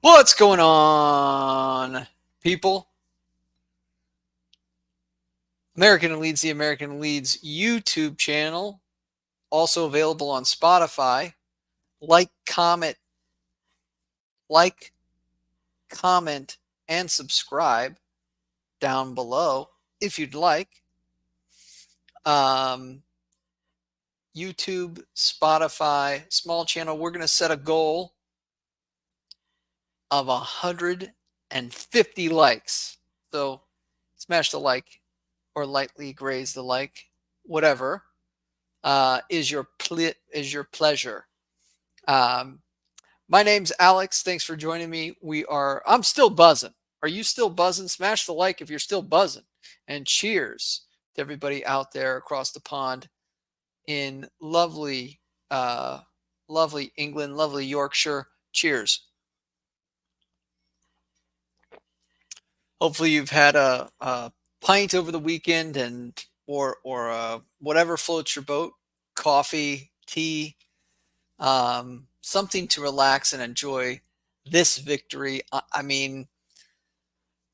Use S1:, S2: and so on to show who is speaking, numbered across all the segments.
S1: What's going on, people? American Leeds, the American Leeds YouTube channel, also available on Spotify. Like, comment, like, comment, and subscribe down below if you'd like. Um, YouTube, Spotify, small channel. We're going to set a goal of 150 likes. So smash the like or lightly graze the like, whatever. Is your pleasure. Um, my name's Alex. Thanks for joining me. I'm still buzzing. Are you still buzzing? Smash the like if you're still buzzing. And cheers to everybody out there across the pond in lovely England, lovely Yorkshire. Cheers. Hopefully you've had a pint over the weekend or whatever floats your boat. Coffee, tea, something to relax and enjoy this victory. I mean,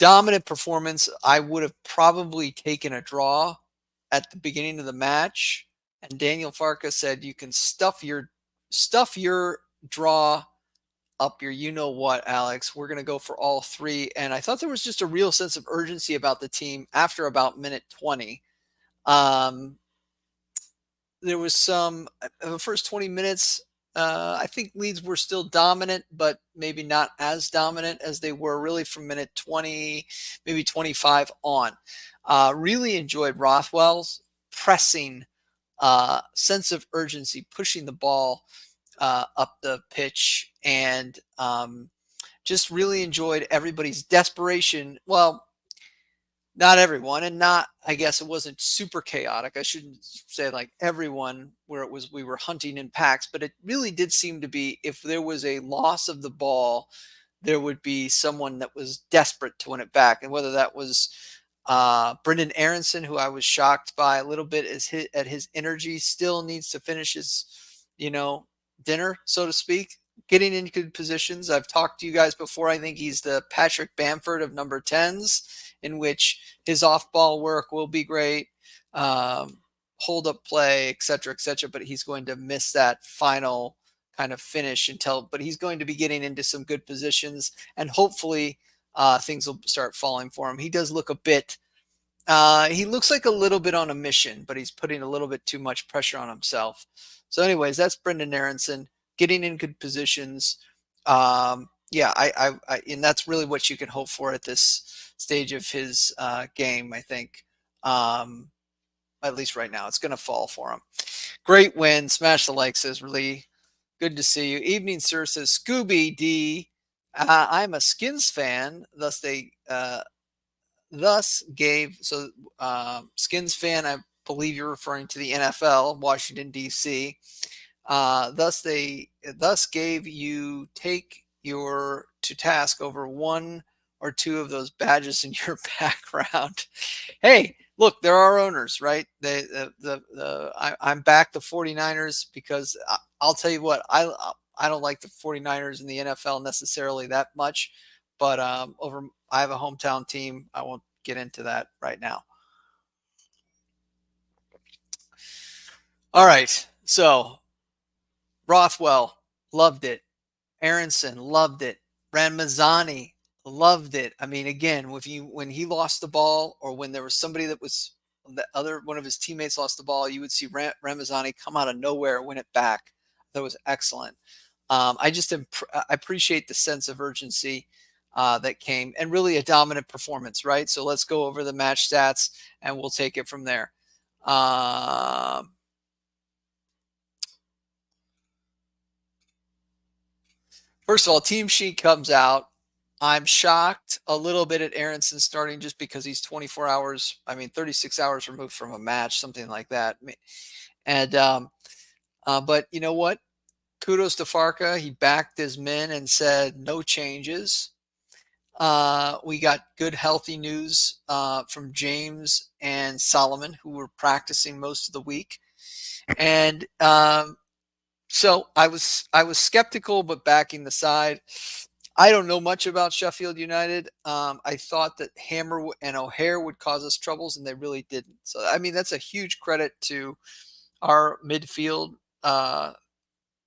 S1: dominant performance. I would have probably taken a draw at the beginning of the match, and Daniel Farka said you can stuff your draw up your you know what, Alex. We're going to go for all three. And I thought there was just a real sense of urgency about the team after about minute 20. Um, there was the first 20 minutes. I think Leeds were still dominant, but maybe not as dominant as they were really from minute 20, maybe 25 on. Really enjoyed Rothwell's pressing sense of urgency, pushing the ball up the pitch, and just really enjoyed everybody's desperation. Well, not everyone, and not, I guess it wasn't super chaotic. I shouldn't say like everyone where it was we were hunting in packs, but it really did seem to be if there was a loss of the ball, there would be someone that was desperate to win it back. And whether that was Brendan Aronson, who I was shocked by a little bit at his energy, still needs to finish his, dinner, so to speak, getting in good positions. I've talked to you guys before. I think he's the Patrick Bamford of number 10s, in which his off-ball work will be great, hold-up play, et cetera, but he's going to miss that final kind of finish but he's going to be getting into some good positions, and hopefully things will start falling for him. He does look he looks like a little bit on a mission, but he's putting a little bit too much pressure on himself. So anyways, that's Brendan Aronson getting in good positions. Yeah, and that's really what you can hope for at this stage of his game, I think. At least right now, it's going to fall for him. Great win. Smash the like, says really good to see you. Evening Sir says Scooby D. I'm a Skins fan, thus gave Skins fan. I believe you're referring to the NFL, Washington D.C. Thus gave you take your to task over one or two of those badges in your background. Hey, look, there are owners, right? I'm back the 49ers because I'll tell you what, I don't like the 49ers in the NFL necessarily that much, but I have a hometown team. I won't get into that right now. All right, so Rothwell loved it. Aronson loved it. Ramazani loved it. I mean, again, when he lost the ball, or when there was somebody the other one of his teammates lost the ball, you would see Ramazani come out of nowhere, win it back. That was excellent. I appreciate the sense of urgency that came, and really a dominant performance, right? So let's go over the match stats, and we'll take it from there. First of all, team sheet comes out. I'm shocked a little bit at Aronson starting just because he's 36 hours removed from a match, something like that. And but you know what? Kudos to Farka. He backed his men and said no changes. We got good, healthy news from James and Solomon, who were practicing most of the week, and so I was skeptical, but backing the side. I don't know much about Sheffield United. I thought that Hammer and O'Hare would cause us troubles, and they really didn't. So, I mean, that's a huge credit to our uh,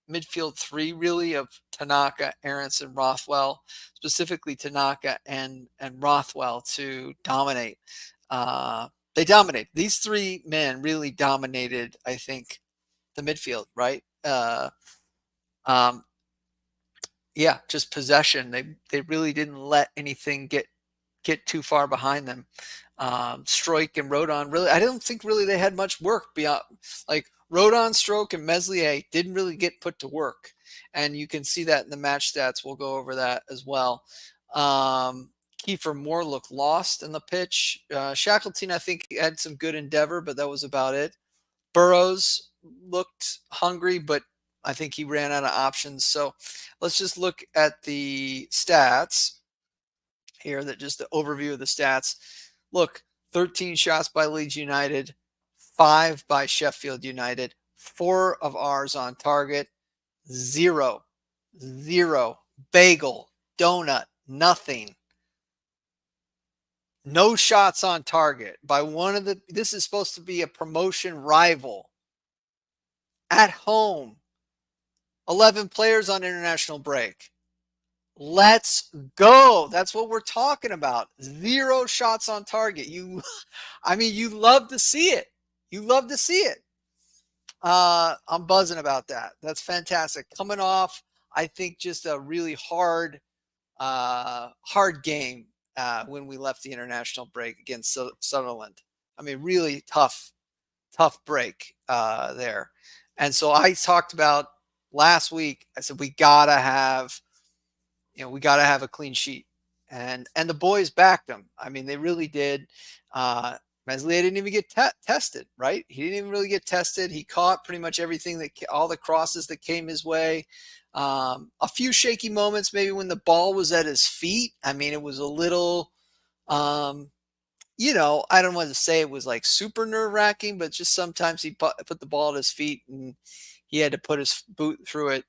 S1: midfield three, really, of Tanaka, Aronson, Rothwell, specifically Tanaka and Rothwell to dominate. They dominate. These three men really dominated, I think, the midfield, right? Um, yeah, just possession. They really didn't let anything get too far behind them. Stroik and Rodon really, I don't think really they had much work beyond, like Rodon, Stroik, and Meslier didn't really get put to work, and you can see that in the match stats. We'll go over that as well. Kiefer Moore looked lost in the pitch. Shackleton, I think, had some good endeavor, but that was about it. Burrows looked hungry, but I think he ran out of options. So let's just look at the stats here, that just the overview of the stats. Look, 13 shots by Leeds United, 5 by Sheffield United, 4 of ours on target, 0, 0, bagel, donut, nothing. No shots on target by one of the, this is supposed to be a promotion rival at home. 11 players on international break. Let's go. That's what we're talking about. 0 shots on target. I mean, you love to see it. You love to see it. I'm buzzing about that. That's fantastic. Coming off, I think, just a really hard game when we left the international break against Sunderland. I mean, really tough break there. And so I talked about last week, I said, we got to have a clean sheet. And the boys backed him. I mean, they really did. Meslier didn't even get tested, right? He didn't even really get tested. He caught pretty much everything, all the crosses that came his way. A few shaky moments, maybe when the ball was at his feet. I mean, it was a little, I don't want to say it was like super nerve wracking, but just sometimes he put the ball at his feet and he had to put his boot through it.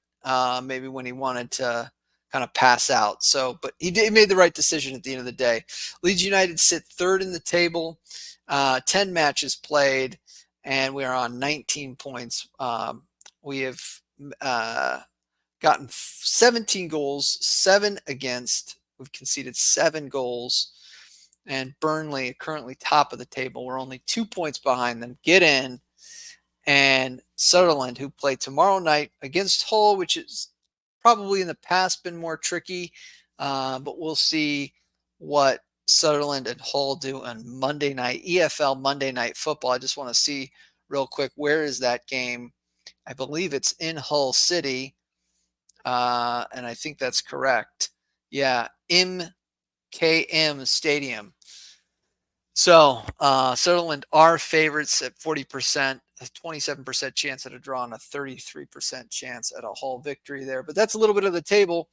S1: Maybe when he wanted to kind of pass out. So, but he made the right decision at the end of the day. Leeds United sit third in the table, 10 matches played, and we are on 19 points. We have gotten 17 goals, 7 against. We've conceded 7 goals. And Burnley currently top of the table. We're only 2 points behind them. Get in. And Sunderland, who play tomorrow night against Hull, which is probably in the past been more tricky, but we'll see what Sunderland and Hull do on Monday night, EFL Monday Night Football. I just want to see real quick, where is that game? I believe it's in Hull City, and I think that's correct. Yeah, MKM Stadium. So Sunderland are favorites at 40%, a 27% chance at a draw, and a 33% chance at a Hull victory there. But that's a little bit of the table.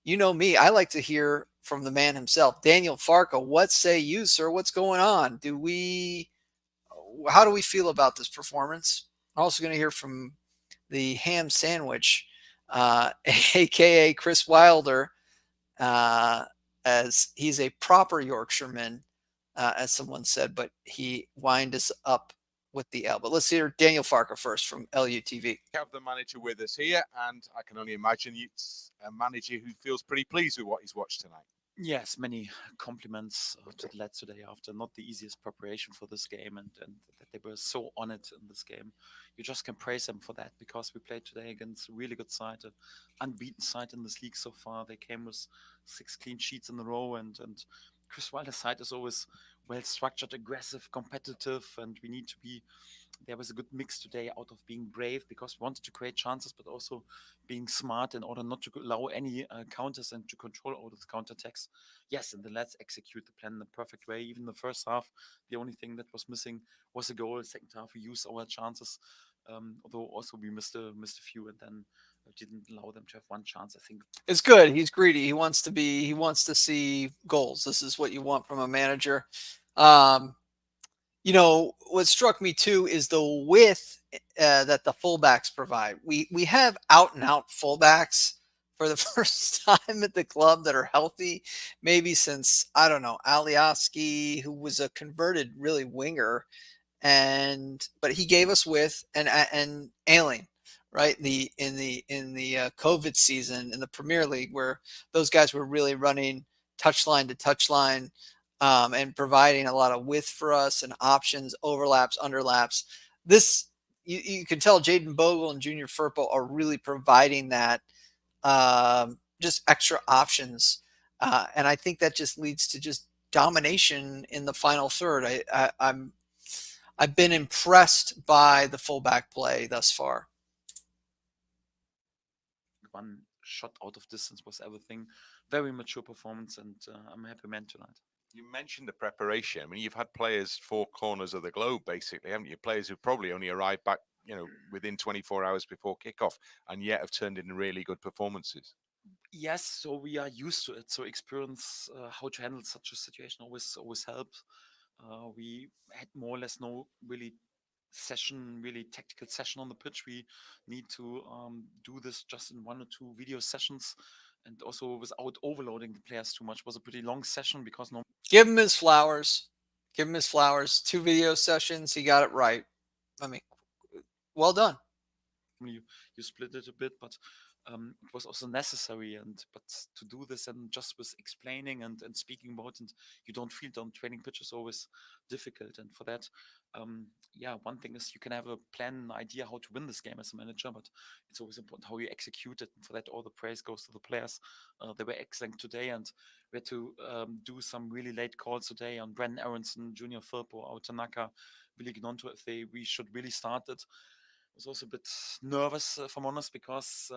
S1: You know me, I like to hear from the man himself, Daniel Farka. What say you, sir? What's going on? How do we feel about this performance? I'm also going to hear from the ham sandwich, aka Chris Wilder, as he's a proper Yorkshireman. As someone said, but he wind us up with the L. But let's hear Daniel Farka first from LUTV.
S2: Have the manager with us here, and I can only imagine it's a manager who feels pretty pleased with what he's watched tonight.
S3: Yes, many compliments to the lads today after not the easiest preparation for this game, and that they were so on it in this game. You just can praise them for that, because we played today against a really good side, an unbeaten side in this league so far. They came with 6 clean sheets in a row, and Chris Wilder's side is always well structured, aggressive, competitive, and we need to be. There was a good mix today out of being brave because we wanted to create chances, but also being smart in order not to allow any counters and to control all those counterattacks. Yes, and then let's execute the plan in the perfect way. Even the first half, the only thing that was missing was a goal. Second half, we used our chances, although also we missed a few, and then didn't allow them to have one chance. I think
S1: it's good. He's greedy. He wants to see goals. This is what you want from a manager. What struck me too is the width that the fullbacks provide. We have out and out fullbacks for the first time at the club that are healthy, maybe since I don't know Alioski, who was a converted really winger, and but he gave us width and Ailing, right? In the COVID season in the Premier League, where those guys were really running touchline to touchline, and providing a lot of width for us and options, overlaps, underlaps. This you can tell Jaden Bogle and Junior Firpo are really providing that, just extra options, and I think that just leads to just domination in the final third. I've been impressed by the fullback play thus far.
S3: One shot out of distance was everything. Very mature performance, and I'm a happy man tonight.
S2: You mentioned the preparation. I mean, you've had players 4 corners of the globe, basically, haven't you? Players who probably only arrived back, within 24 hours before kickoff, and yet have turned in really good performances.
S3: Yes, so we are used to it. So experience how to handle such a situation always helps. We had more or less no really session, really tactical session on the pitch. We need to do this just in 1 or 2 video sessions, and also without overloading the players too much. It was a pretty long session because normally
S1: Give him his flowers. Give him his flowers. 2 video sessions. He got it right. I mean, well done.
S3: you split it a bit, but it was also necessary. And but to do this and just with explaining and speaking about, and you don't feel it on training pitch is always difficult. And for that, yeah, one thing is you can have a plan, an idea how to win this game as a manager, but it's always important how you execute it. And for that, all the praise goes to the players. They were excellent today, and we had to do some really late calls today on Brendan Aronson, Junior Firpo, Tanaka, Billy Gnonto, if we should really start it. I was also a bit nervous, if I'm honest, because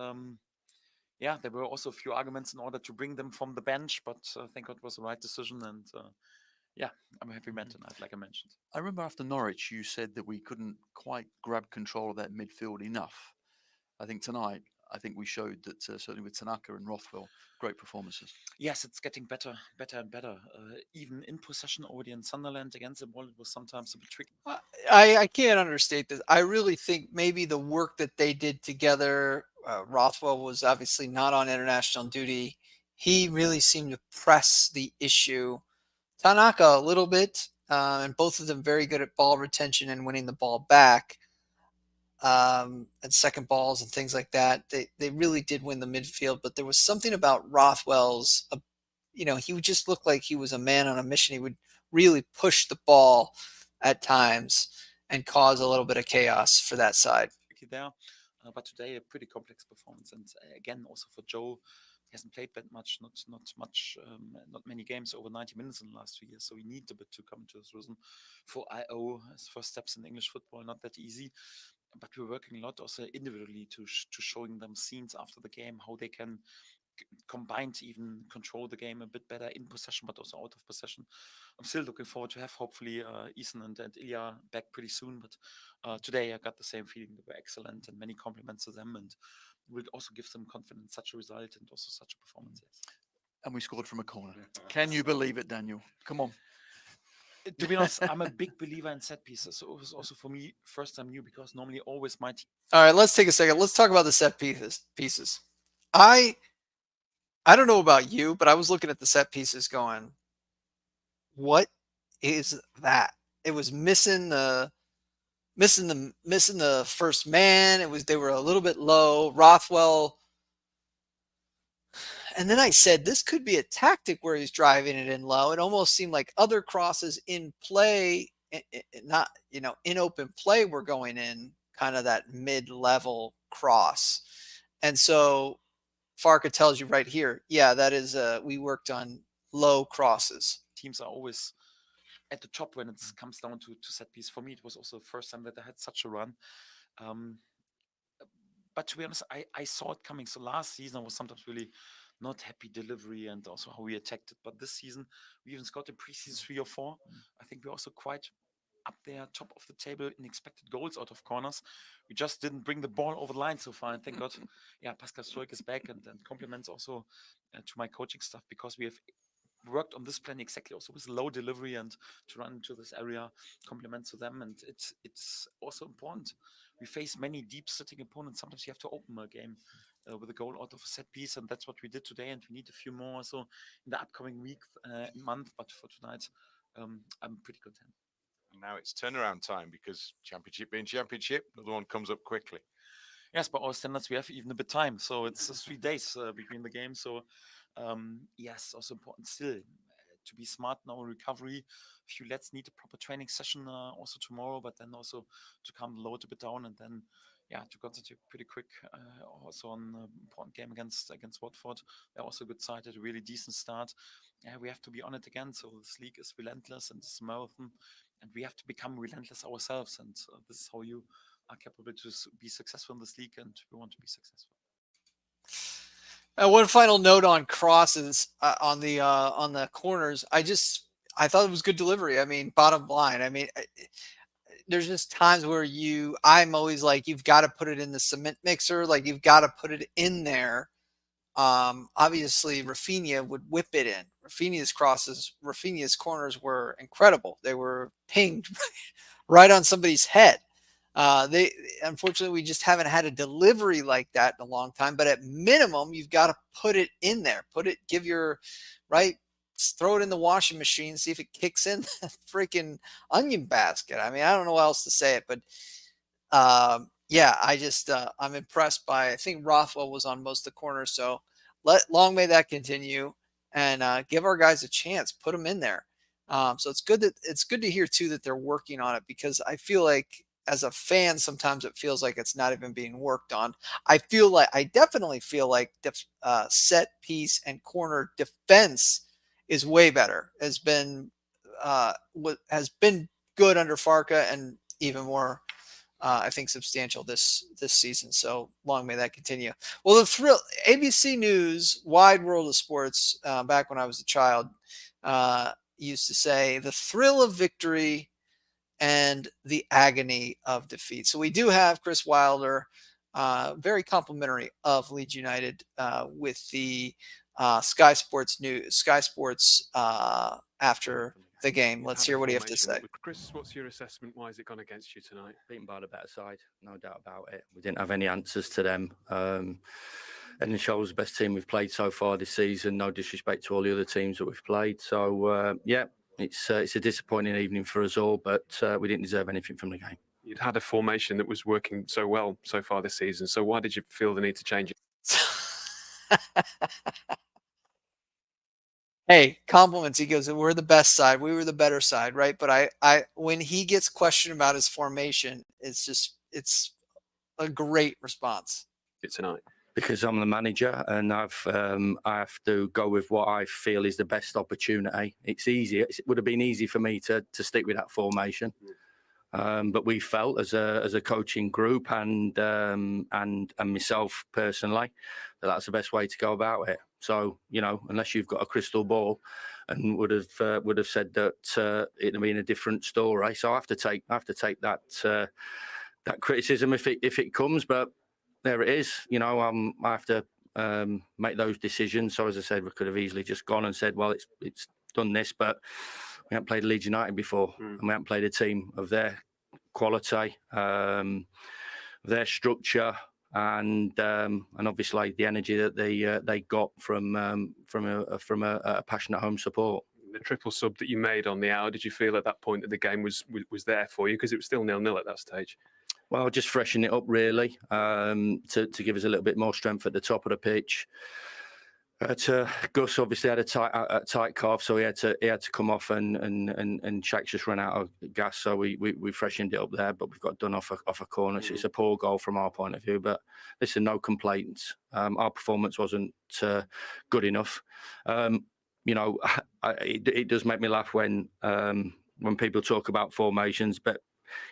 S3: yeah, there were also a few arguments in order to bring them from the bench, but I think it was the right decision. And yeah, I'm a happy man tonight, like I mentioned.
S4: I remember after Norwich, you said that we couldn't quite grab control of that midfield enough. I think tonight, I think we showed that certainly with Tanaka and Rothwell, great performances.
S3: Yes, it's getting better and better. Even in possession already in Sunderland against the ball, it was sometimes a bit tricky.
S1: I can't understate this. I really think maybe the work that they did together, Rothwell was obviously not on international duty. He really seemed to press the issue. Tanaka a little bit, and both of them very good at ball retention and winning the ball back, and second balls and things like that. They really did win the midfield, but there was something about Rothwell's, he would just look like he was a man on a mission. He would really push the ball at times and cause a little bit of chaos for that side.
S3: There, but today a pretty complex performance, and again also for Joe, he hasn't played that much, not much, not many games over 90 minutes in the last 2 years, so we need a bit to come to his rhythm. For IO, his first steps in English football, not that easy, but we're working a lot also individually to showing them scenes after the game, how they can combine to even control the game a bit better in possession, but also out of possession. I'm still looking forward to have hopefully Ethan and Ilya back pretty soon. But today I got the same feeling. They were excellent, and many compliments to them, and will also give them confidence, such a result and also such a performance. Yes.
S4: And we scored from a corner. Can you believe it, Daniel? Come on.
S3: To be honest, I'm a big believer in set pieces. So it was also for me first time new, because normally always my team.
S1: All right, let's take a second. Let's talk about the set pieces. I don't know about you, but I was looking at the set pieces going, what is that? It was missing the first man. They were a little bit low. Rothwell. And then I said, this could be a tactic where he's driving it in low. It almost seemed like other crosses in play, not, in open play, were going in kind of that mid-level cross. And so Farka tells you right here, yeah, that is, we worked on low crosses.
S3: Teams are always at the top when it comes down to set piece. For me, it was also the first time that I had such a run. But to be honest, I saw it coming. So last season, I was sometimes really not happy delivery and also how we attacked it. But this season, we even scored in preseason 3 or 4. I think we're also quite up there, top of the table in expected goals out of corners. We just didn't bring the ball over the line so far. And thank God, yeah, Pascal Stoik is back, and compliments also to my coaching staff, because we have worked on this plan exactly also with low delivery and to run into this area. Compliments to them, and it's also important. We face many deep sitting opponents. Sometimes you have to open a game, with a goal out of a set piece, and that's what we did today. And we need a few more so in the upcoming week, month. But for tonight, I'm pretty content.
S2: And now it's turnaround time because championship being championship, another one comes up quickly.
S3: Yes, by our standards, we have even a bit time, so it's 3 days between the games. So yes, also important still to be smart in our recovery. A few lads need a proper training session also tomorrow, but then also to calm the load a bit down, and then to concentrate pretty quick also on an important game against Watford. They're also a good side, had a really decent start. We have to be on it again. So this league is relentless and it's a marathon, and we have to become relentless ourselves. And this is how you are capable to be successful in this league, and we want to be successful.
S1: One final note on crosses on the corners. I thought it was good delivery. I mean, bottom line. I mean, there's just times where I'm always like, you've got to put it in the cement mixer. Like you've got to put it in there. Obviously Rafinha would whip it in. Rafinha's corners were incredible. They were pinged right on somebody's head. They unfortunately we just haven't had a delivery like that in a long time. But at minimum, you've got to put it in there. Throw it in the washing machine, see if it kicks in the freaking onion basket. I mean, I don't know how else to say it, but I'm impressed by. I think Rothwell was on most of the corners, so long may that continue, and give our guys a chance. Put them in there. So it's good to hear too that they're working on it, because I feel like as a fan sometimes it feels like it's not even being worked on. I definitely feel like set piece and corner defense is way better. Has been good under Farka, and even more I think substantial this season. So long may that continue. Well, the thrill, ABC News, Wide World of Sports, back when I was a child, used to say the thrill of victory and the agony of defeat. So we do have Chris Wilder, very complimentary of Leeds United, with the Sky Sports news, Sky Sports after the game. Let's hear what you have to say.
S5: Chris, what's your assessment? Why has it gone against you tonight?
S6: Beaten by the better side, no doubt about it. We didn't have any answers to them. And it shows the best team we've played so far this season. No disrespect to all the other teams that we've played. So, it's a disappointing evening for us all, but we didn't deserve anything from the game.
S5: You'd had a formation that was working so well so far this season. So why did you feel the need to change it?
S1: Hey, compliments. He goes, we're the best side. We were the better side, right? But I when he gets questioned about his formation, it's a great response.
S5: Tonight.
S6: Because I'm the manager and I have to go with what I feel is the best opportunity. It's easy. It would have been easy for me to stick with that formation. But we felt as a coaching group and myself personally that's the best way to go about it. So, unless you've got a crystal ball, and would have said that it'd been a different story. So I have to take that criticism if it comes. But there it is. I have to make those decisions. So as I said, we could have easily just gone and said, well, it's done this, but we haven't played Leeds United before, and we haven't played a team of their quality, their structure, and obviously the energy that they got from a passionate home support.
S5: The triple sub that you made on the hour, did you feel at that point that the game was there for you, because it was still 0-0 at that stage?
S6: Well, just freshen it up really, to give us a little bit more strength at the top of the pitch. Gus obviously had a tight calf, so he had to come off, and Shaq just ran out of gas, so we freshened it up there. But we've got done off a corner. So it's a poor goal from our point of view. But listen, no complaints. Our performance wasn't good enough. It does make me laugh when people talk about formations, but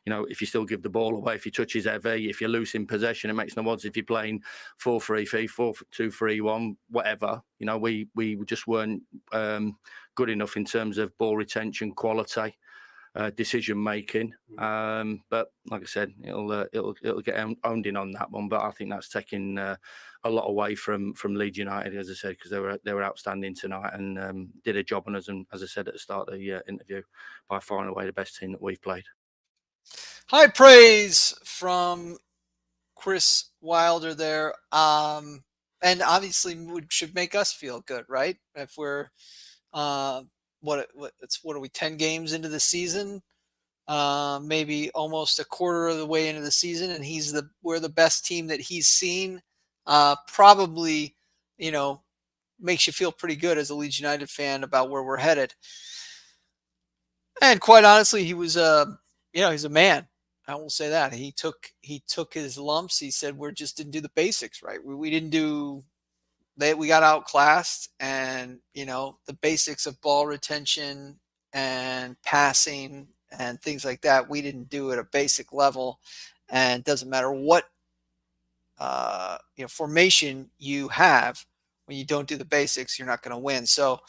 S6: if you still give the ball away, if your touch is heavy, if you're loose in possession, it makes no odds if you're playing 4-3-3, 4-2-3-1, whatever. We just weren't good enough in terms of ball retention, quality, decision making. But like I said, it'll get owned in on that one. But I think that's taking a lot away from Leeds United, as I said, because they were outstanding tonight and did a job on us. And as I said at the start of the interview, by far and away the best team that we've played.
S1: High praise from Chris Wilder there. And obviously should make us feel good, right? If we're what are we 10 games into the season? Maybe almost a quarter of the way into the season, and we're the best team that he's seen. Probably, makes you feel pretty good as a Leeds United fan about where we're headed. And quite honestly, he was he's a man. I will say that he took his lumps. He said we just didn't do the basics right. We didn't do we got outclassed, and the basics of ball retention and passing and things like that we didn't do at a basic level. And it doesn't matter what formation you have, when you don't do the basics, you're not going to win. So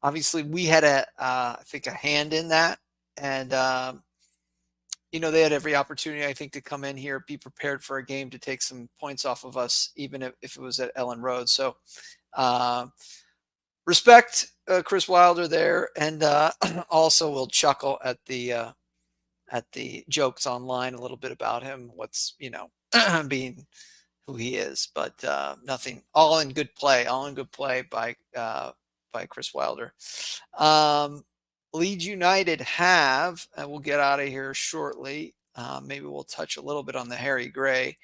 S1: obviously we had I think a hand in that, and they had every opportunity, I think, to come in here, be prepared for a game to take some points off of us, even if it was at Ellen Road. So respect Chris Wilder there, and also we'll chuckle at the jokes online a little bit about him, what's being who he is, but nothing, all in good play by Chris Wilder. Leeds United have, and we'll get out of here shortly. Maybe we'll touch a little bit on the Harry Gray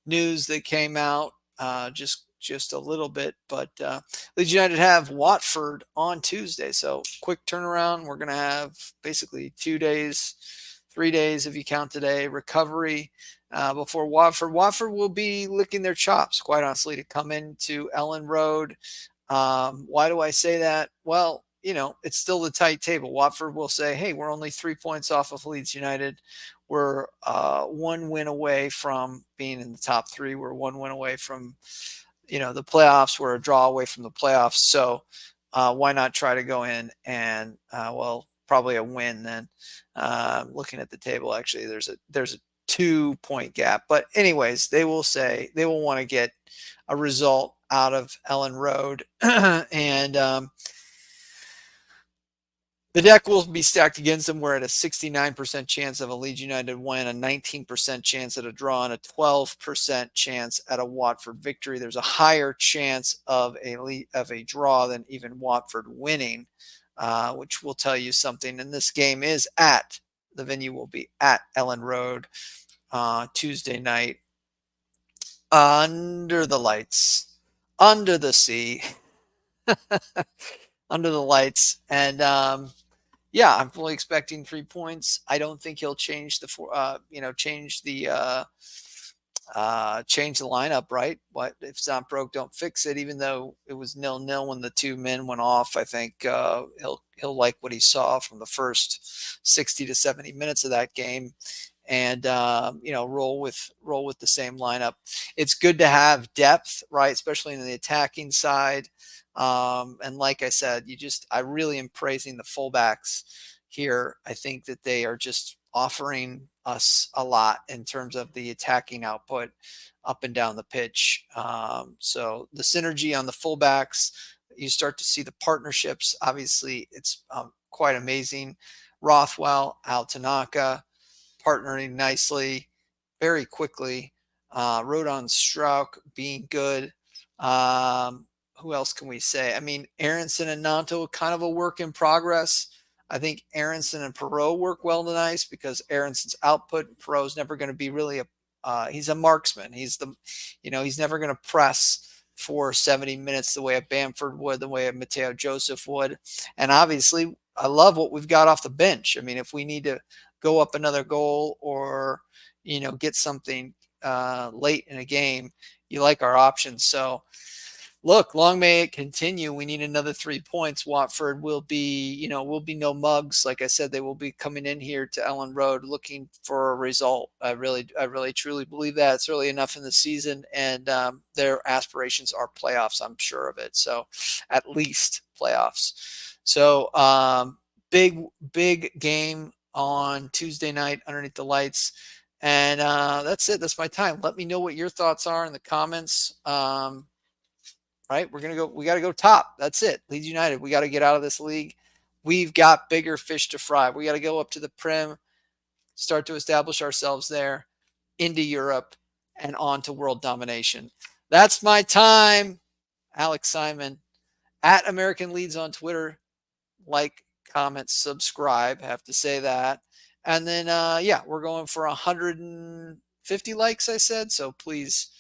S1: news that came out just a little bit. But Leeds United have Watford on Tuesday, so quick turnaround. We're going to have basically 2 days, 3 days if you count today, recovery before Watford. Watford will be licking their chops, quite honestly, to come into Ellen Road. Why do I say that? Well, it's still a tight table. Watford will say, hey, we're only 3 points off of Leeds United. We're 1 win away from being in the top 3. We're 1 win away from, the playoffs. We're a draw away from the playoffs. So why not try to go in and, probably a win then. Looking at the table, actually, there's a 2-point gap. But anyways, they will want to get a result out of Ellen Road. And the deck will be stacked against them. We're at a 69% chance of a Leeds United win, a 19% chance at a draw, and a 12% chance at a Watford victory. There's a higher chance of a draw than even Watford winning, which will tell you something. And this game is the venue will be at Ellen Road Tuesday night, under the lights, under the sea, under the lights. And I'm fully expecting 3 points. I don't think he'll change the lineup, right? But if it's not broke, don't fix it. Even though it was 0-0 when the 2 men went off, I think he'll like what he saw from the first 60 to 70 minutes of that game, and roll with the same lineup. It's good to have depth, right? Especially in the attacking side. And like I said, I really am praising the fullbacks here. I think that they are just offering us a lot in terms of the attacking output up and down the pitch. So the synergy on the fullbacks, you start to see the partnerships. Obviously, it's quite amazing. Rothwell, Al Tanaka, partnering nicely, very quickly. Rodon Strauch being good. Who else can we say? I mean, Aronson and Nanto, kind of a work in progress. I think Aronson and Perot work well nice because Aronson's output, Perot's never going to be really he's a marksman. He's never going to press for 70 minutes the way a Bamford would, the way a Mateo Joseph would. And obviously, I love what we've got off the bench. I mean, if we need to go up another goal or, get something late in a game, you like our options. So, look, long may it continue. We need another 3 points. Watford will be no mugs. Like I said, they will be coming in here to Ellen Road looking for a result. I really truly believe that. It's early enough in the season, and their aspirations are playoffs. I'm sure of it. So at least playoffs. So big game on Tuesday night underneath the lights. And that's it. That's my time. Let me know what your thoughts are in the comments. Right? We got to go top. That's it. Leeds United. We got to get out of this league. We've got bigger fish to fry. We got to go up to the Prem, start to establish ourselves there. into Europe and on to world domination. That's my time. Alex Simon at American Leeds on Twitter. Like, comment, subscribe. Have to say that. And then, yeah, we're going for 150 likes, I said. So please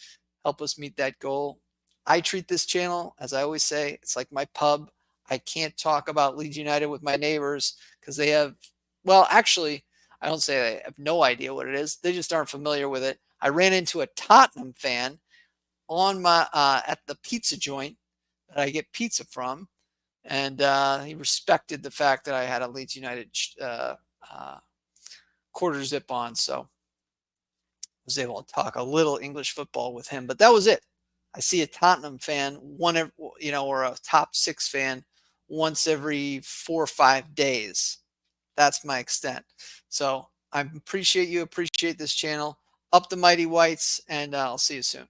S1: help us meet that goal. I treat this channel, as I always say, it's like my pub. I can't talk about Leeds United with my neighbors because they have, well, actually, I don't say I have no idea what it is. They just aren't familiar with it. I ran into a Tottenham fan on my at the pizza joint that I get pizza from, and he respected the fact that I had a Leeds United quarter zip on, so I was able to talk a little English football with him. But that was it. I see a Tottenham fan or a top 6 fan once every 4 or 5 days. That's my extent. So I appreciate you. Appreciate this channel. Up the Mighty Whites, and I'll see you soon.